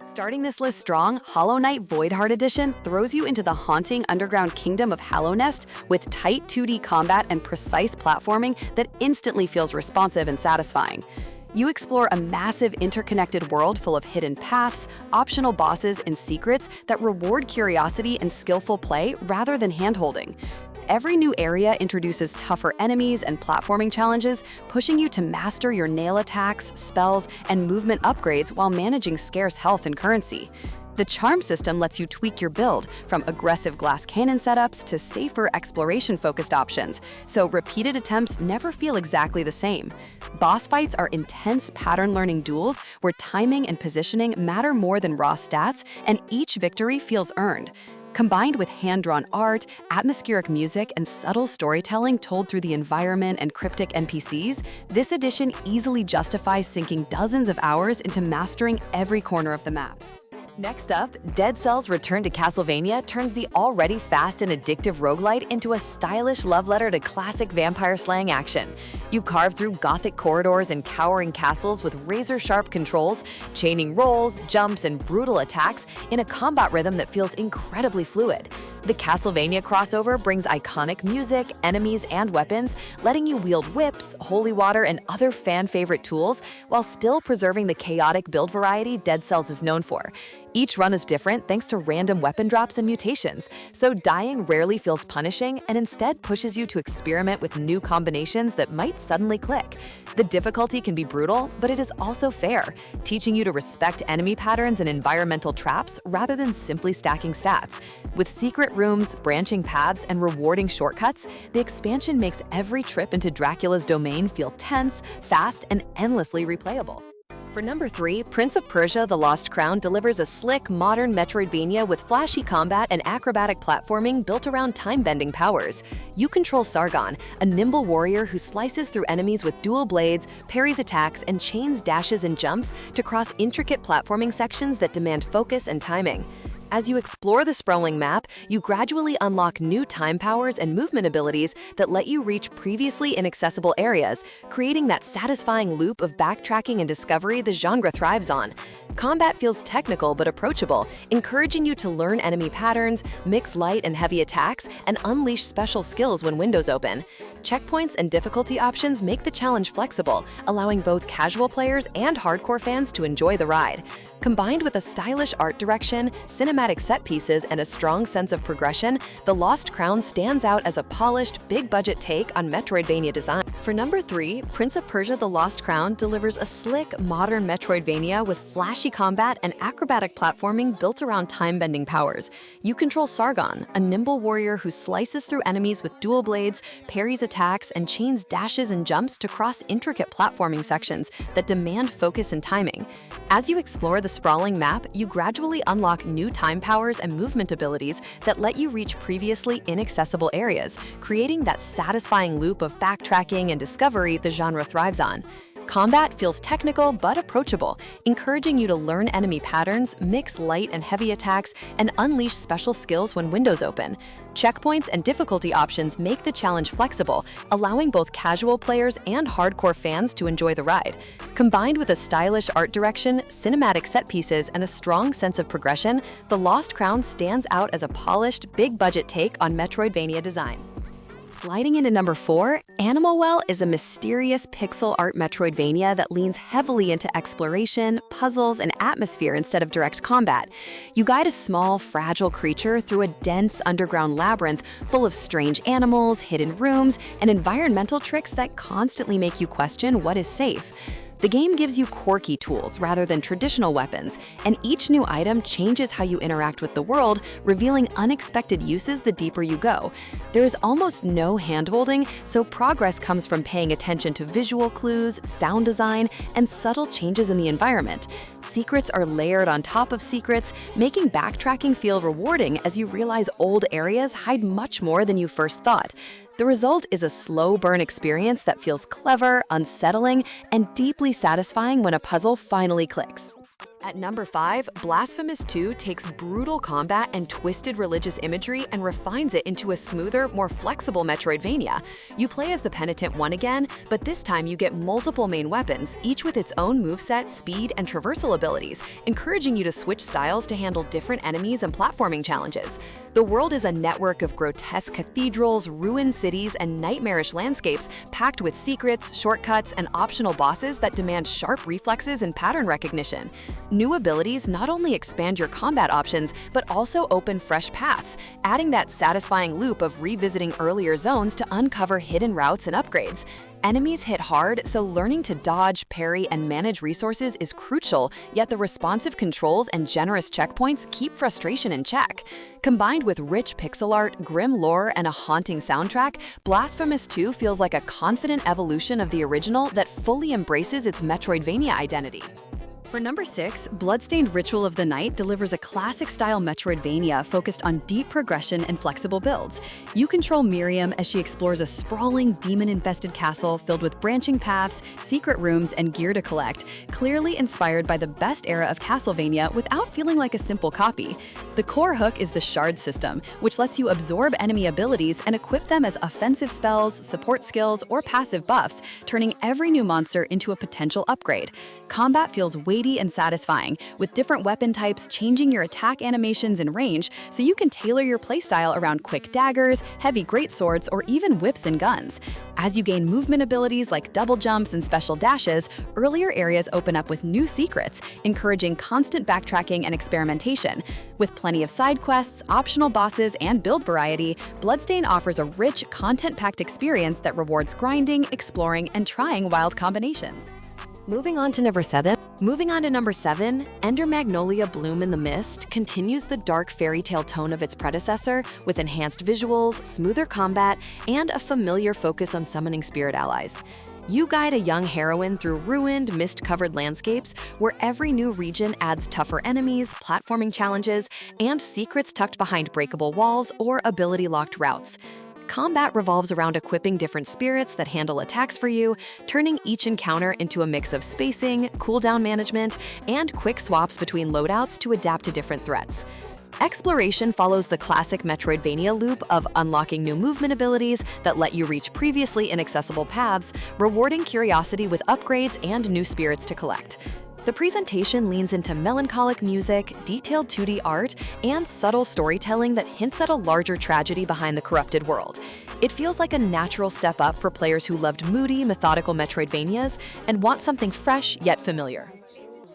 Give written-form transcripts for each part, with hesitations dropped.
Starting this list strong, Hollow Knight Voidheart Edition throws you into the haunting underground kingdom of Hallownest with tight 2D combat and precise platforming that instantly feels responsive and satisfying. You explore a massive interconnected world full of hidden paths, optional bosses, and secrets that reward curiosity and skillful play rather than handholding. Every new area introduces tougher enemies and platforming challenges, pushing you to master your nail attacks, spells, and movement upgrades while managing scarce health and currency. The charm system lets you tweak your build, from aggressive glass cannon setups to safer exploration-focused options, so repeated attempts never feel exactly the same. Boss fights are intense pattern-learning duels where timing and positioning matter more than raw stats, and each victory feels earned. Combined with hand-drawn art, atmospheric music, and subtle storytelling told through the environment and cryptic NPCs, this edition easily justifies sinking dozens of hours into mastering every corner of the map. Next up, Dead Cell's return to Castlevania turns the already fast and addictive roguelite into a stylish love letter to classic vampire slaying action. You carve through gothic corridors and cowering castles with razor-sharp controls, chaining rolls, jumps, and brutal attacks in a combat rhythm that feels incredibly fluid. The Castlevania crossover brings iconic music, enemies, and weapons, letting you wield whips, holy water, and other fan-favorite tools while still preserving the chaotic build variety Dead Cells is known for. Each run is different thanks to random weapon drops and mutations, so dying rarely feels punishing and instead pushes you to experiment with new combinations that might suddenly click. The difficulty can be brutal, but it is also fair, teaching you to respect enemy patterns and environmental traps rather than simply stacking stats. With secret rooms, branching paths, and rewarding shortcuts, the expansion makes every trip into Dracula's domain feel tense, fast, and endlessly replayable. For number 3, Prince of Persia The Lost Crown delivers a slick, modern Metroidvania with flashy combat and acrobatic platforming built around time-bending powers. You control Sargon, a nimble warrior who slices through enemies with dual blades, parries attacks, and chains dashes and jumps to cross intricate platforming sections that demand focus and timing. As you explore the sprawling map, you gradually unlock new time powers and movement abilities that let you reach previously inaccessible areas, creating that satisfying loop of backtracking and discovery the genre thrives on. Combat feels technical but approachable, encouraging you to learn enemy patterns, mix light and heavy attacks, and unleash special skills when windows open. Checkpoints and difficulty options make the challenge flexible, allowing both casual players and hardcore fans to enjoy the ride. Combined with a stylish art direction, cinematic set pieces, and a strong sense of progression, The Lost Crown stands out as a polished, big-budget take on Metroidvania design. For number 3, Prince of Persia The Lost Crown delivers a slick, modern Metroidvania with flashy combat and acrobatic platforming built around time-bending powers. You control Sargon, a nimble warrior who slices through enemies with dual blades, parries attacks, and chains dashes and jumps to cross intricate platforming sections that demand focus and timing. As you explore the sprawling map, you gradually unlock new time powers and movement abilities that let you reach previously inaccessible areas, creating that satisfying loop of backtracking and discovery the genre thrives on. Combat feels technical but approachable, encouraging you to learn enemy patterns, mix light and heavy attacks, and unleash special skills when windows open. Checkpoints and difficulty options make the challenge flexible, allowing both casual players and hardcore fans to enjoy the ride. Combined with a stylish art direction, cinematic set pieces, and a strong sense of progression, The Lost Crown stands out as a polished, big-budget take on Metroidvania design. Sliding into number 4, Animal Well is a mysterious pixel art Metroidvania that leans heavily into exploration, puzzles, and atmosphere instead of direct combat. You guide a small, fragile creature through a dense underground labyrinth full of strange animals, hidden rooms, and environmental tricks that constantly make you question what is safe. The game gives you quirky tools rather than traditional weapons, and each new item changes how you interact with the world, revealing unexpected uses the deeper you go. There is almost no hand-holding, so progress comes from paying attention to visual clues, sound design, and subtle changes in the environment. Secrets are layered on top of secrets, making backtracking feel rewarding as you realize old areas hide much more than you first thought. The result is a slow burn experience that feels clever, unsettling, and deeply satisfying when a puzzle finally clicks. At number 5, Blasphemous 2 takes brutal combat and twisted religious imagery and refines it into a smoother, more flexible Metroidvania. You play as the Penitent One again, but this time you get multiple main weapons, each with its own moveset, speed, and traversal abilities, encouraging you to switch styles to handle different enemies and platforming challenges. The world is a network of grotesque cathedrals, ruined cities, and nightmarish landscapes packed with secrets, shortcuts, and optional bosses that demand sharp reflexes and pattern recognition. New abilities not only expand your combat options, but also open fresh paths, adding that satisfying loop of revisiting earlier zones to uncover hidden routes and upgrades. Enemies hit hard, so learning to dodge, parry, and manage resources is crucial, yet the responsive controls and generous checkpoints keep frustration in check. Combined with rich pixel art, grim lore, and a haunting soundtrack, Blasphemous 2 feels like a confident evolution of the original that fully embraces its Metroidvania identity. For number 6, Bloodstained Ritual of the Night delivers a classic-style Metroidvania focused on deep progression and flexible builds. You control Miriam as she explores a sprawling, demon-infested castle filled with branching paths, secret rooms, and gear to collect, clearly inspired by the best era of Castlevania without feeling like a simple copy. The core hook is the shard system, which lets you absorb enemy abilities and equip them as offensive spells, support skills, or passive buffs, turning every new monster into a potential upgrade. Combat feels weighty and satisfying, with different weapon types changing your attack animations and range, so you can tailor your playstyle around quick daggers, heavy greatswords, or even whips and guns. As you gain movement abilities like double jumps and special dashes, earlier areas open up with new secrets, encouraging constant backtracking and experimentation. With plenty of side quests, optional bosses, and build variety, Bloodstained offers a rich, content-packed experience that rewards grinding, exploring, and trying wild combinations. Moving on to number 7, Ender Magnolia Bloom in the Mist continues the dark fairy tale tone of its predecessor with enhanced visuals, smoother combat, and a familiar focus on summoning spirit allies. You guide a young heroine through ruined, mist-covered landscapes where every new region adds tougher enemies, platforming challenges, and secrets tucked behind breakable walls or ability-locked routes. Combat revolves around equipping different spirits that handle attacks for you, turning each encounter into a mix of spacing, cooldown management, and quick swaps between loadouts to adapt to different threats. Exploration follows the classic Metroidvania loop of unlocking new movement abilities that let you reach previously inaccessible paths, rewarding curiosity with upgrades and new spirits to collect. The presentation leans into melancholic music, detailed 2D art, and subtle storytelling that hints at a larger tragedy behind the corrupted world. It feels like a natural step up for players who loved moody, methodical Metroidvanias and want something fresh yet familiar.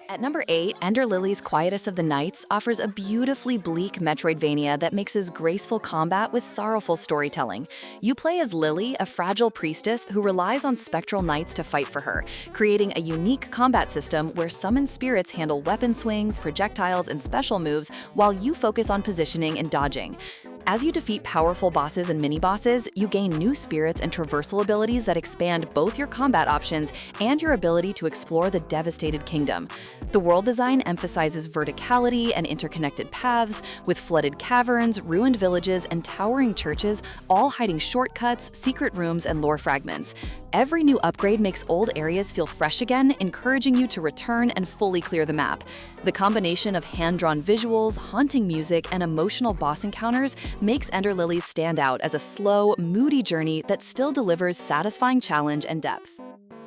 At number 8, Ender Lilies Quietus of the Nights offers a beautifully bleak Metroidvania that mixes graceful combat with sorrowful storytelling. You play as Lily, a fragile priestess who relies on spectral knights to fight for her, creating a unique combat system where summoned spirits handle weapon swings, projectiles, and special moves while you focus on positioning and dodging. As you defeat powerful bosses and mini-bosses, you gain new spirits and traversal abilities that expand both your combat options and your ability to explore the devastated kingdom. The world design emphasizes verticality and interconnected paths, with flooded caverns, ruined villages, and towering churches, all hiding shortcuts, secret rooms, and lore fragments. Every new upgrade makes old areas feel fresh again, encouraging you to return and fully clear the map. The combination of hand-drawn visuals, haunting music, and emotional boss encounters makes Ender Lilies stand out as a slow, moody journey that still delivers satisfying challenge and depth.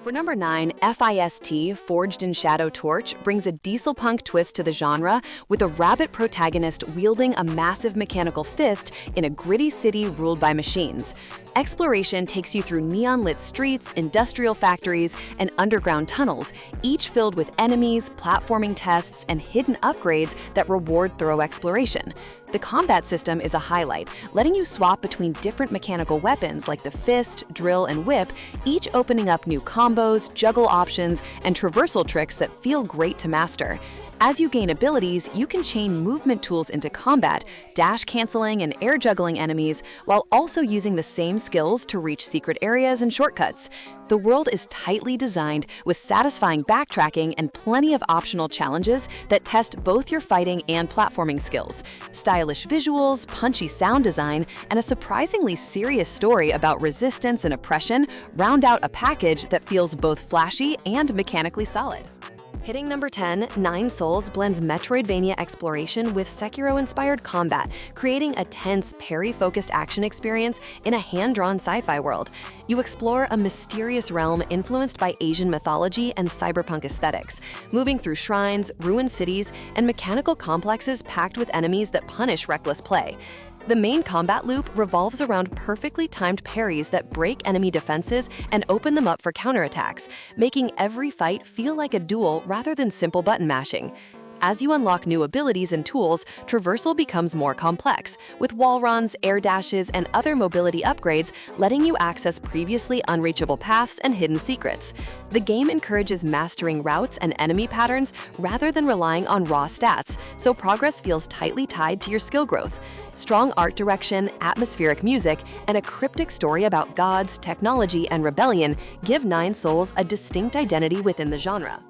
For number 9, F.I.S.T. Forged in Shadow Torch brings a diesel punk twist to the genre with a rabbit protagonist wielding a massive mechanical fist in a gritty city ruled by machines. Exploration takes you through neon-lit streets, industrial factories, and underground tunnels, each filled with enemies, platforming tests, and hidden upgrades that reward thorough exploration. The combat system is a highlight, letting you swap between different mechanical weapons like the fist, drill, and whip, each opening up new combos, juggle options, and traversal tricks that feel great to master. As you gain abilities, you can chain movement tools into combat, dash canceling and air juggling enemies, while also using the same skills to reach secret areas and shortcuts. The world is tightly designed with satisfying backtracking and plenty of optional challenges that test both your fighting and platforming skills. Stylish visuals, punchy sound design, and a surprisingly serious story about resistance and oppression round out a package that feels both flashy and mechanically solid. Hitting number 10, Nine Souls blends Metroidvania exploration with Sekiro-inspired combat, creating a tense, parry-focused action experience in a hand-drawn sci-fi world. You explore a mysterious realm influenced by Asian mythology and cyberpunk aesthetics, moving through shrines, ruined cities, and mechanical complexes packed with enemies that punish reckless play. The main combat loop revolves around perfectly timed parries that break enemy defenses and open them up for counterattacks, making every fight feel like a duel rather than simple button mashing. As you unlock new abilities and tools, traversal becomes more complex, with wall runs, air dashes, and other mobility upgrades letting you access previously unreachable paths and hidden secrets. The game encourages mastering routes and enemy patterns rather than relying on raw stats, so progress feels tightly tied to your skill growth. Strong art direction, atmospheric music, and a cryptic story about gods, technology, and rebellion give Nine Souls a distinct identity within the genre.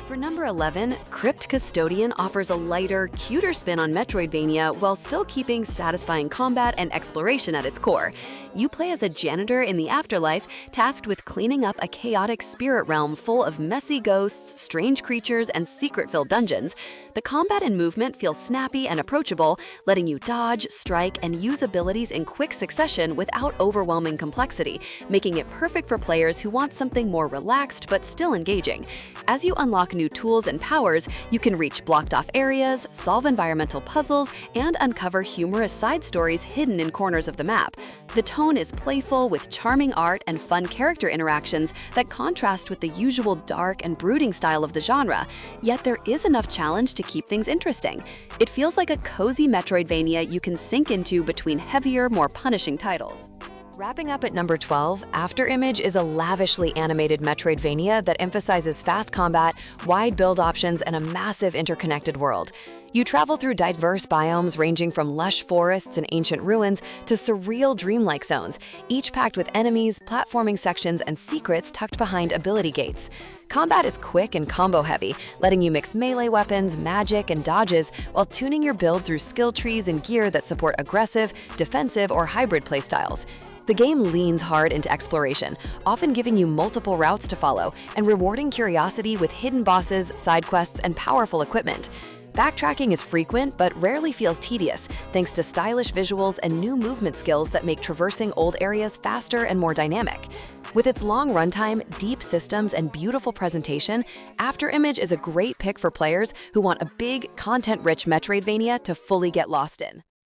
For number 11, Crypt Custodian offers a lighter, cuter spin on Metroidvania while still keeping satisfying combat and exploration at its core. You play as a janitor in the afterlife, tasked with cleaning up a chaotic spirit realm full of messy ghosts, strange creatures, and secret-filled dungeons. The combat and movement feel snappy and approachable, letting you dodge, strike, and use abilities in quick succession without overwhelming complexity, making it perfect for players who want something more relaxed but still engaging. As you unlock new tools and powers, you can reach blocked-off areas, solve environmental puzzles, and uncover humorous side stories hidden in corners of the map. The tone is playful with charming art and fun character interactions that contrast with the usual dark and brooding style of the genre, yet there is enough challenge to keep things interesting. It feels like a cozy Metroidvania you can sink into between heavier, more punishing titles. Wrapping up at number 12, Afterimage is a lavishly animated Metroidvania that emphasizes fast combat, wide build options, and a massive interconnected world. You travel through diverse biomes ranging from lush forests and ancient ruins to surreal dreamlike zones, each packed with enemies, platforming sections, and secrets tucked behind ability gates. Combat is quick and combo-heavy, letting you mix melee weapons, magic, and dodges while tuning your build through skill trees and gear that support aggressive, defensive, or hybrid playstyles. The game leans hard into exploration, often giving you multiple routes to follow and rewarding curiosity with hidden bosses, side quests, and powerful equipment. Backtracking is frequent but rarely feels tedious, thanks to stylish visuals and new movement skills that make traversing old areas faster and more dynamic. With its long runtime, deep systems, and beautiful presentation, Afterimage is a great pick for players who want a big, content-rich Metroidvania to fully get lost in.